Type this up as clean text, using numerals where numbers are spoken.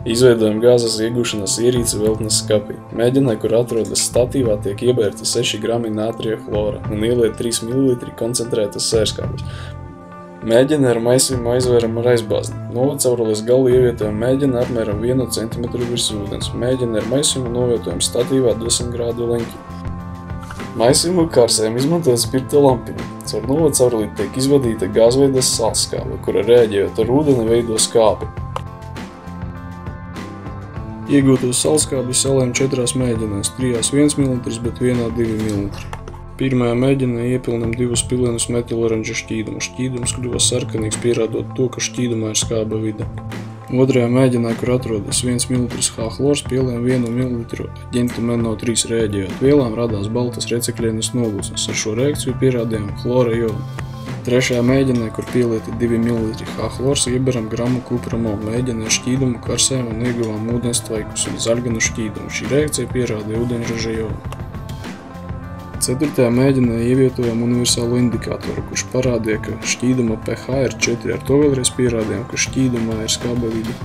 Izveidojam gāzes iegūšanas ierīci veltnes skapī. Mēģinē, kur atrodas statīvā, tiek iebērti 6 grami nātrija chlora un ieliet 3 ml koncentrētas sērskābes. Mēģinē ar maisījumu aizvēram ar aizbāzni. Novadcaurules galu ievietojam mēģinē apmēram 1 cm virs ūdens. Mēģinē ar maisījumu novietojam statīvā 10 grādu leņķī. Maisījumu karsēm izmantojot spirta lampiņu. Caur novadcauruli tiek izvadīta gāzveida salskābe, kura reaģējot ar ūdeni veido skābi. Iegūto salskābi salējam 4 mēģinēs, 3 1 ml, bet 1 2 ml. Pirmajā mēģinē iepilnam 2 pilienus metiloranža šķīdumu. Šķīdums kļuva sarkanīgs, pierādot to, ka šķīdumā ir skāba vide. Otrajā mēģinē, kur atrodas 1 ml H-chlors, pieliekam 1 ml aģentu MnO3 reaģējot vielām, radās baltas recikļainas nolūsnes. Ar šo reakciju pierādījām chlora jonu. Trešajā mēģinē, kur pielieti 2 ml H-chlors, ieberam gramu kupramolu. Mēģinē ar šķīdumu karsēm un ieguvām ūdens tvaikus un zaļganu šķīdumu. Šī reakcija pierādīja ūdeņraža jonu. 4. mēģinē ievietojam universālo indikātoru, kurš parādīja, ka šķīduma pH ir 4. Ar to vēlreiz pierādījām, ka šķīdumā ir skāba vide.